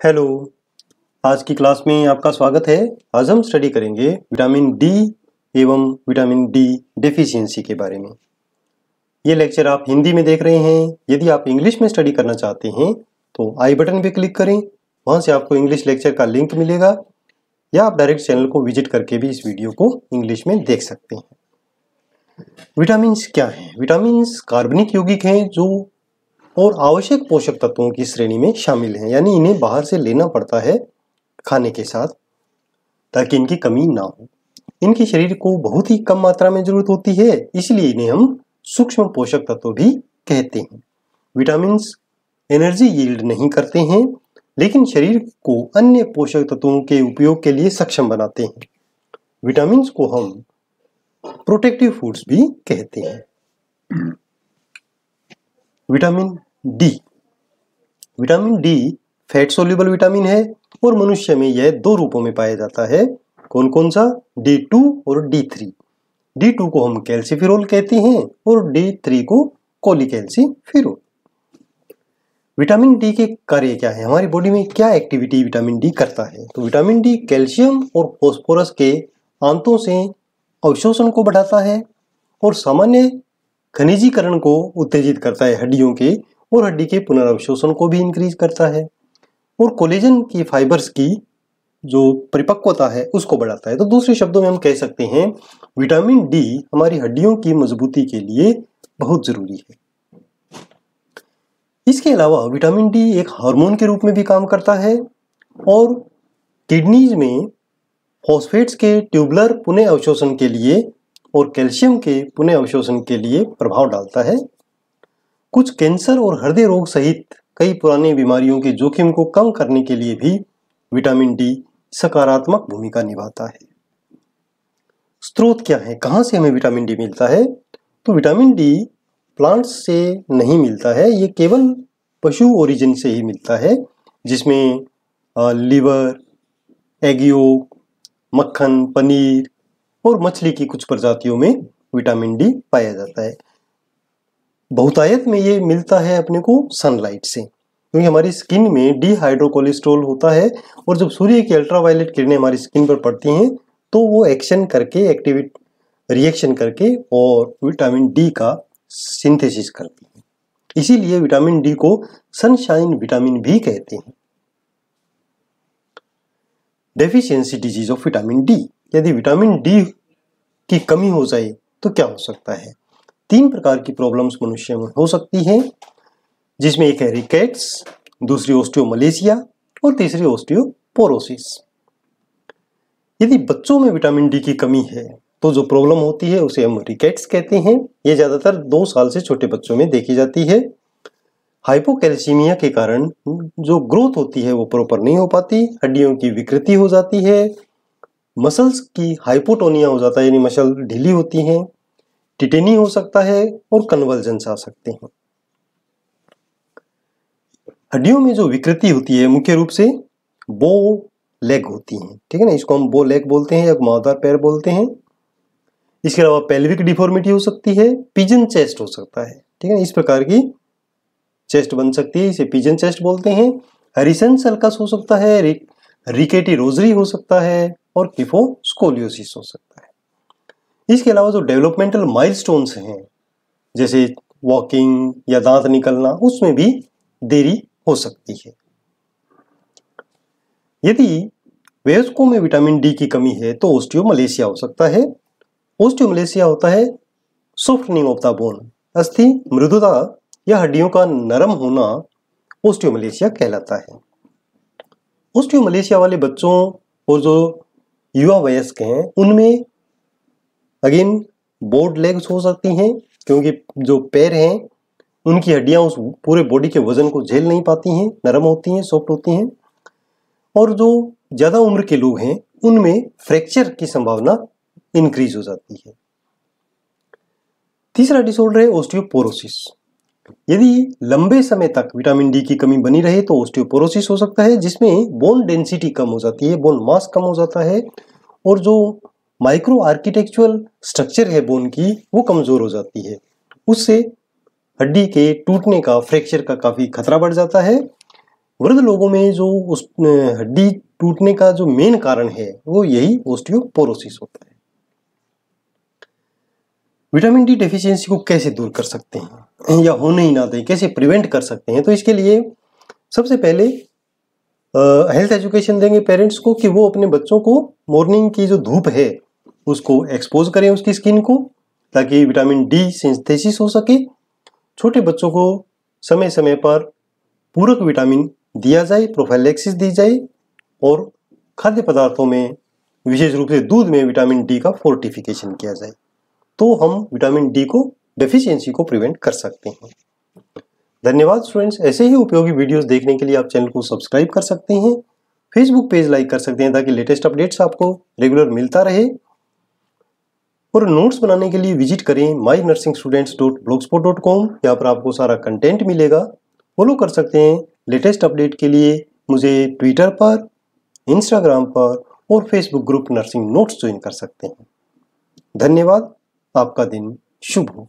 Hello. आज की class में आपका स्वागत है। आज हम स्टडी करेंगे विटामिन डी एवं विटामिन डी डेफिशिएंसी के बारे में। ये लेक्चर आप हिंदी में देख रहे हैं। यदि आप इंग्लिश में स्टडी करना चाहते हैं तो आई बटन पे क्लिक करें, वहाँ से आपको इंग्लिश लेक्चर का लिंक मिलेगा, या आप डायरेक्ट चैनल को विजिट करके भी इस वीडियो को इंग्लिश में देख सकते हैं। विटामिन्स क्या हैं? विटामिन्स कार्बनिक यौगिक हैं जो और आवश्यक पोषक तत्वों की श्रेणी में शामिल हैं, यानी इन्हें बाहर से लेना पड़ता है खाने के साथ ताकि इनकी कमी ना हो। इनकी शरीर को बहुत ही कम मात्रा में जरूरत होती है, इसलिए इन्हें हम सूक्ष्म पोषक तत्व भी कहते हैं। विटामिन्स एनर्जी यील्ड नहीं करते हैं, लेकिन शरीर को अन्य पोषक तत्वों के उपयोग के लिए सक्षम बनाते हैं। विटामिन्स को हम प्रोटेक्टिव फूड्स भी कहते हैं। Vitamin D. Vitamin D fat soluble vitamin है और मनुष्य में यह दो रूपों में पाया जाता है। कौन कौन सा? D2 और D3। D2 को हम कैल्सीफेरॉल कहते हैं और D3 को कोलिकैल्सीफेरॉल। विटामिन डी के कार्य क्या है? हमारी बॉडी में क्या एक्टिविटी विटामिन डी करता है? तो विटामिन डी कैल्शियम और फास्फोरस के आंतों से अवशोषण को बढ़ाता है और सामान्य खनिजीकरण को उत्तेजित करता है हड्डियों के, और हड्डी के पुनर्अवशोषण को भी इंक्रीज करता है, और कोलेजन की फाइबर्स की जो परिपक्वता है उसको बढ़ाता है। तो दूसरे शब्दों में हम कह सकते हैं विटामिन डी हमारी हड्डियों की मजबूती के लिए बहुत जरूरी है। इसके अलावा विटामिन डी एक हार्मोन के रूप में भी काम करता है और किडनीज में फॉस्फेट्स के ट्यूबुलर पुनः अवशोषण के लिए और कैल्शियम के पुनः अवशोषण के लिए प्रभाव डालता है। कुछ कैंसर और हृदय रोग सहित कई पुरानी बीमारियों के जोखिम को कम करने के लिए भी विटामिन डी सकारात्मक भूमिका निभाता है। स्रोत क्या है? कहाँ से हमें विटामिन डी मिलता है? तो विटामिन डी प्लांट्स से नहीं मिलता है, ये केवल पशु ओरिजिन से ही मिलता है, जिसमें लीवर, एग योक, मक्खन, पनीर और मछली की कुछ प्रजातियों में विटामिन डी पाया जाता है। बहुतायत में ये मिलता है अपने को सनलाइट से, क्योंकि हमारी स्किन में डिहाइड्रोकोलेस्ट्रॉल होता है और जब सूर्य की अल्ट्रावायलेट किरणें हमारी स्किन पर पड़ती हैं तो वो एक्शन करके रिएक्शन करके और विटामिन डी का सिंथेसिस करती है। इसीलिए विटामिन डी को सनशाइन विटामिन भी कहते हैं। Deficiency disease of vitamin D. यदि विटामिन डी की कमी हो जाए तो क्या हो सकता है? 3 प्रकार की प्रॉब्लम्स मनुष्य में हो सकती हैं, जिसमें एक है रिकेट्स, दूसरी ऑस्टियोमलेशिया और तीसरी ऑस्टियोपोरोसिस। यदि बच्चों में विटामिन डी की कमी है तो जो प्रॉब्लम होती है उसे हम रिकेट्स कहते हैं। ये ज्यादातर 2 साल से छोटे बच्चों में देखी जाती है। हाइपोकैल्सीमिया के कारण जो ग्रोथ होती है वो प्रॉपर नहीं हो पाती, हड्डियों की विकृति हो जाती है, मसल्स की हाइपोटोनिया हो जाता है, यानी मसल ढीली होती हैं, टिटेनी हो सकता है और कन्वर्जेंस आ सकते हैं। हड्डियों में जो विकृति होती है मुख्य रूप से बो लेग होती हैं, ठीक है ना, इसको हम बो लेग बोलते हैं या घुमावदार पैर बोलते हैं। इसके अलावा पेल्विक डिफॉर्मिटी हो सकती है, पिजन चेस्ट हो सकता है, ठीक है ना, इस प्रकार की चेस्ट बन सकती है, इसे पिजन चेस्ट बोलते हैं। हरिसन सल्कस हो सकता है, रिकेटी रोजरी हो सकता है और किफोस्कोलियोसिस हो सकता है। इसके अलावा जो डेवलपमेंटल माइलस्टोन्स हैं जैसे वॉकिंग या दांत निकलना, उसमें भी देरी हो सकती है। यदि वयस्कों में विटामिन डी की कमी है तो ऑस्टियोमलेशिया हो सकता है। ऑस्टियोमलेशिया होता है सॉफ्टनिंग ऑफ द बोन, अस्थि मृदुता या हड्डियों का नरम होना ऑस्टियोमलेशिया कहलाता है। ऑस्टियोमलेशिया वाले बच्चों और जो युवा वयस्क हैं उनमें अगेन बोर्ड लेग्स हो सकती हैं, क्योंकि जो पैर हैं उनकी हड्डियां उस पूरे बॉडी के वजन को झेल नहीं पाती हैं, नरम होती हैं, सॉफ्ट होती हैं। और जो ज्यादा उम्र के लोग हैं उनमें फ्रैक्चर की संभावना इंक्रीज हो जाती है। तीसरा डिसऑर्डर है ऑस्टियोपोरोसिस। यदि लंबे समय तक विटामिन डी की कमी बनी रहे तो ऑस्टियोपोरोसिस हो सकता है, जिसमें बोन डेंसिटी कम हो जाती है, बोन मास कम हो जाता है और जो माइक्रो आर्किटेक्चुरल स्ट्रक्चर है बोन की वो कमजोर हो जाती है। उससे हड्डी के टूटने का, फ्रैक्चर का काफी खतरा बढ़ जाता है। वृद्ध लोगों में जो उस हड्डी टूटने का जो मेन कारण है वो यही ऑस्टियोपोरोसिस होता है। विटामिन डी डेफिशिएंसी को कैसे दूर कर सकते हैं या होने ही ना दें, कैसे प्रिवेंट कर सकते हैं? तो इसके लिए सबसे पहले हेल्थ एजुकेशन देंगे पेरेंट्स को कि वो अपने बच्चों को मॉर्निंग की जो धूप है उसको एक्सपोज करें उसकी स्किन को, ताकि विटामिन डी सिंथेसिस हो सके। छोटे बच्चों को समय समय पर पूरक विटामिन दिया जाए, प्रोफाइलैक्सिस दी जाए, और खाद्य पदार्थों में विशेष रूप से दूध में विटामिन डी का फोर्टिफिकेशन किया जाए, तो हम विटामिन डी को डेफिशिएंसी को प्रिवेंट कर सकते हैं। धन्यवाद स्टूडेंट्स। ऐसे ही उपयोगी वीडियोस देखने के लिए आप चैनल को सब्सक्राइब कर सकते हैं, फेसबुक पेज लाइक कर सकते हैं ताकि लेटेस्ट अपडेट्स आपको रेगुलर मिलता रहे, और नोट्स बनाने के लिए विजिट करें mynursingstudents.blogspot.com। यहाँ पर आपको सारा कंटेंट मिलेगा। फॉलो कर सकते हैं लेटेस्ट अपडेट के लिए मुझे ट्विटर पर, इंस्टाग्राम पर और Facebook group nursing notes join कर सकते हैं। धन्यवाद। आपका दिन शुभ हो।